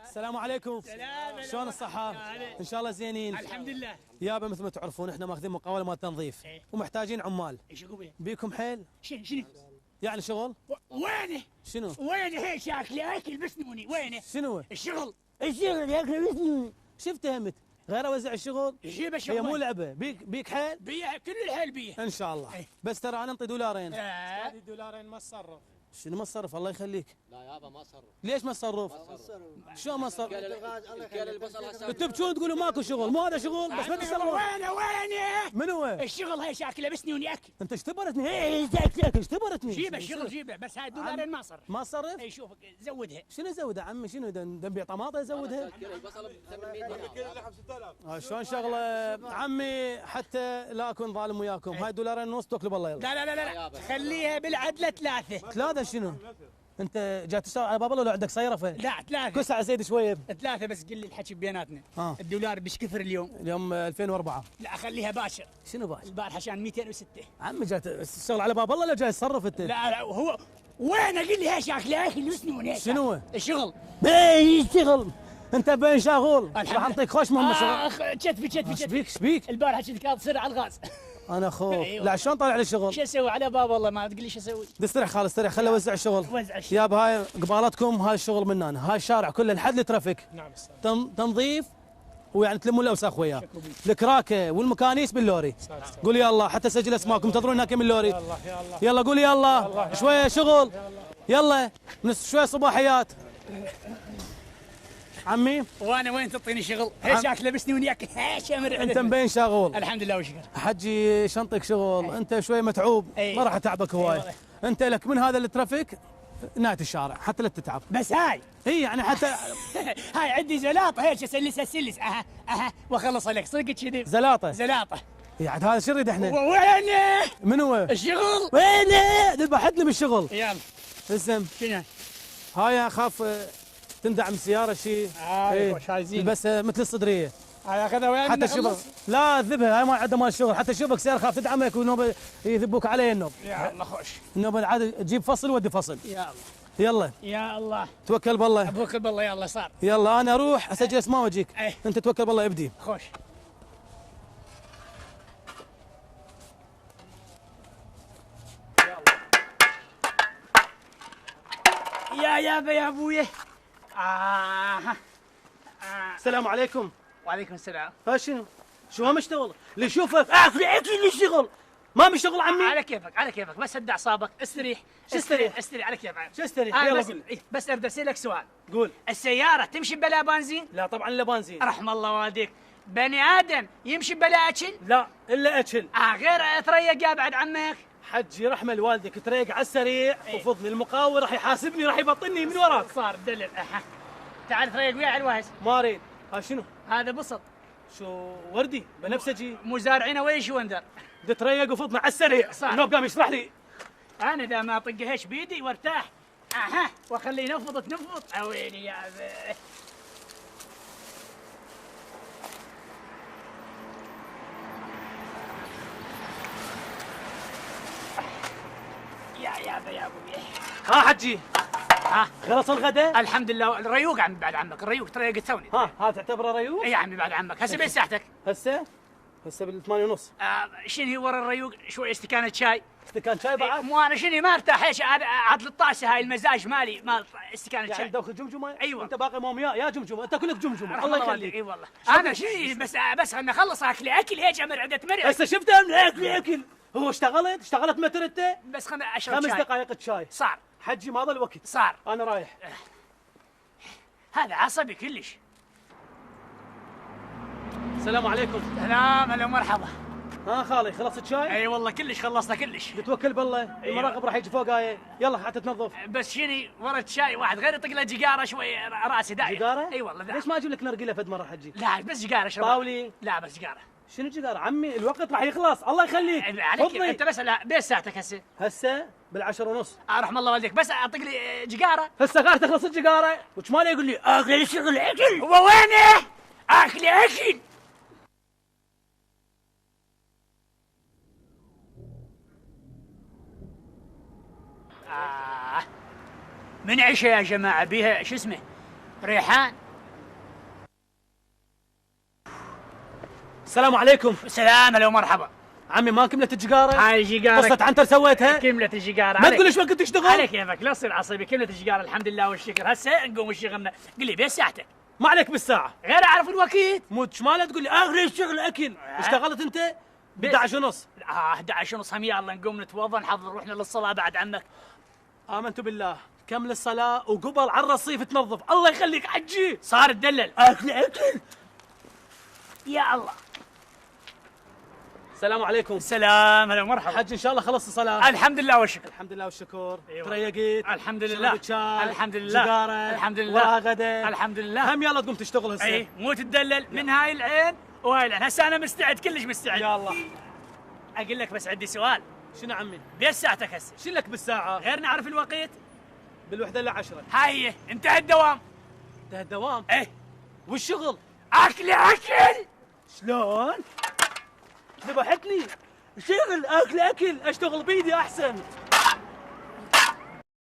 السلام عليكم. شلون الصحة؟ إن شاء الله زينين. الحمد لله. يابا مثل ما تعرفون احنا ماخذين مقاولة مال تنظيف ومحتاجين عمال. ايش اقول؟ بيكم حيل؟ شنو؟ يعني شغل؟ وينه؟ شنو؟ وينه هي شكله اكل بسنوني وينه؟ شنو؟ الشغل ياكل بسنوني. شفت همت؟ غير اوزع الشغل؟ جيب هي الشغل. مو لعبة. بيك حيل؟ بيها كل الحيل بيها. ان شاء الله. إيه. بس ترى انا انطيgenerator. آه. دولارين ما تصرف. شنو ما تصرف؟ الله يخليك. لا يابا ما صرف. ليش ما تصرف؟ شلون ما تصرف؟ قال البصل هسه تبكون تقولوا ماكو شغل، مو هذا شغل بس ما تصرف. وينه؟ من هو؟ الشغل هي شكله بسنوني اكل. انت اشتبرتني. اشتبرتني. جيبه الشغل جيبه بس هاي دولارين ما صرف. ما تصرف؟ اي شوفك زودها. شنو زودها عمي؟ شنو نبيع طماطه يزودها؟ البصل ب 800 دينار. شلون شغله عمي حتى لا اكون ظالم وياكم. هاي دولارين ونص توكلوا بالله يلا. لا خليها بالعدله ثلاثه. ثلاثه شنو؟ انت جاي تشتغل على باب الله ولا عندك سيرفه؟ لا ثلاثه. كسع زيد شويه. ثلاثه بس قل لي الحكي بيناتنا. ها. الدولار بش كثر اليوم؟ اليوم 2004. لا خليها باشر. شنو باش؟ البارحه كان 206. عمي جاي تشتغل على باب الله ولا جاي تصرف انت؟ لا هو وين قل لي هيك شكله اكل وسنون هيك. شنو هو؟ الشغل. يشتغل. انت بين شغول راح اعطيك خوش مهمه شغل. اخ كتفي ايش بيك؟ البارحه كنت كانت تصير على الغاز. انا اخوك. أيوة. لا شلون طالع لي الشغل؟ شو اسوي على باب الله ما تقول لي شو اسوي؟ استريح خالص استريح خلي اوزع الشغل. وزع الشغل. يابا هاي قبالتكم هاي الشغل من انا. هاي الشارع كله لحد الترافيك. نعم استاذ. تنظيف ويعني تلمون الاوساخ وياه. الكراكه والمكانيس باللوري. قول يلا حتى سجل اسماءكم تنتظرون هناك من اللوري. يلا قول يلا شويه شغل. يلا من شويه صباحيات. عمي وانا وين تعطيني شغل؟ هي شكله بسني ونياك هي شامر. انت مبين شغول. الحمد لله وشكر. حجي شنطك شغل. انت شويه متعوب. أي. ما راح اتعبك هواي. انت لك من هذا الترافيك نهايه الشارع حتى لا تتعب. بس هاي اي يعني حتى هاي عندي زلاطه هيك اسلس اها واخلص عليك صدق كذي. زلاطه. زلاطه. يعني هذا شو نريد احنا؟ وينه؟ من هو؟ الشغل. وينه؟ ذبح لي بالشغل. يلا اسم شنو؟ هاي اخاف تندعم السياره شيء. وش هاي زين. بس مثل الصدريه هاي اخذها وين؟ حتى شوفك. لا ذبها هاي ما عندها مال الشغل حتى شوفك سياره خاف تدعمك والنوب يذبوك علي النوب. يا الله خوش. النوب عاد تجيب فصل ودي فصل. يا الله. يلا يا الله. توكل بالله. ابوك بالله يلا صار. يلا انا اروح اسجل اسماء واجيك. ايه. انت توكل بالله ابدي. خوش. يا ابويا. السلام عليكم. وعليكم السلام. ها شنو؟ شو ما مشتغل؟ اللي يشوفك اكل اللي يشتغل ما مشتغل عمي. على كيفك بس هد اعصابك استريح. شو استريح؟ استريح على كيفك. شو استريح؟ أنا يلا بس, قول. بس اريد اسالك سؤال. قول. السيارة تمشي بلا بنزين؟ لا طبعا الا بنزين. رحم الله والديك. بني ادم يمشي بلا اكل؟ لا الا اكل. غير تريق يا بعد عمك. حجي رحمه لوالدك تريق على السريع وفضل المقاول راح يحاسبني راح يبطلني من وراك. صار دلل. تعال تريق وياي على الوهز. ما اريد. ها شنو؟ هذا بسط. شو وردي بنفسجي. مزارعين ويش وندر. تريق وفضنا على السريع. صح. النوب قام يشرح لي. انا اذا ما اطقهاش بيدي وارتاح واخليه ينفض تنفض. ويلي يا يا ابوي. ها حجي خلص الغداء؟ الحمد لله. الريوق عمي بعد عمك. الريوق تريق تسوي. ها تعتبره ريوق؟ اي يا عمي بعد عمك. هسه بين ساعتك. هسه بالثمانية ونص. شنو هي ورا الريوق؟ شوي استكانة شاي. استكان شاي بعد؟ مو انا شنو ما ارتاح ايش عاد 13 هاي المزاج مالي مال استكانة يعني شاي. دوخ جمجمه؟ ايوه. انت باقي مومياء يا جمجمه انت كلك جمجمه. الله يخليك. اي والله انا شنو بس انا اخلص اكل هيك امر عدة مرع. هسه شفتها من اكل. هو اشتغلت متر انت؟ بس خلنا اشرب 5 شاي. دقائق شاي. صار. حجي ما ضل وقت. صار. انا رايح. هذا عصبي كلش. السلام عليكم. سلام هلا ومرحبا. ها خالي خلصت شاي؟ اي والله كلش خلصنا كلش. تتوكل بالله. المراقب راح يجي فوق هاي. يلا حتى تنظف. بس شني ورا الشاي واحد غير يطق له جيجاره شوي راسي داير. جيجاره؟ اي والله ليش ما اجيب لك نرجيله فد مره حجي؟ لا بس جيجاره شرب. طاولي؟ لا بس جيجاره. شنو جيجاره عمي الوقت راح يخلص الله يخليك. عليك فضلي. انت بس لا بين ساعتك هسه. هسه بالعشر ونص. رحم الله والديك بس اعطيك لي جيجاره. هسه غير تخلص الجيجاره وش ماله يقول لي اكل شغل اكل. هو وينه؟ اكل. من عشاء يا جماعه بيها شو اسمه ريحان. السلام عليكم. سلام، هلا ومرحبا. عمي ما كملت الجقاره؟ هاي جيجارك. قصة عنتر سويتها؟ كملت الجيجارة. ما تقول ليش ما كنت تشتغل؟ عليك كيفك، لا تصير عصبي. كملت الجيجارة الحمد لله والشكر. هسه نقوم شغلنا. قل لي بس ساعتك. ما عليك بالساعة. غير اعرف الوقت. مو مالك تقول لي اخر الشغل اكل. اشتغلت انت؟ 11 ونص. 11 ونص. هم يلا نقوم نتوضا نحضر روحنا للصلاة بعد عمك. آمنت بالله. كمل الصلاة وقبل على الرصيف تنظف. الله يخليك حجي. صار تدلل. اكل. يا الله. السلام عليكم. سلام، هلا ومرحبا. حج ان شاء الله خلصت الصلاة. الحمد لله والشكر. الحمد لله والشكر. أيوة. تريقيت. الحمد لله. شربت شاي. الحمد لله. جقارة. الحمد لله. وراها غدا. الحمد لله. هم يلا تقوم تشتغل هسه. اي مو تدلل من هاي العين وهاي العين. هسه انا مستعد، كلش مستعد. يا الله. اقول لك بس عندي سؤال. شنو عمي؟ بيش ساعتك هسه؟ شلك بالساعة؟ غير نعرف الوقت. بالوحدة إلا 10. هاي هي، انتهى الدوام. انتهى الدوام؟ ايه. والشغل؟ اكل. شلون؟ ذبحتني. شغل اكل اشتغل بيدي احسن.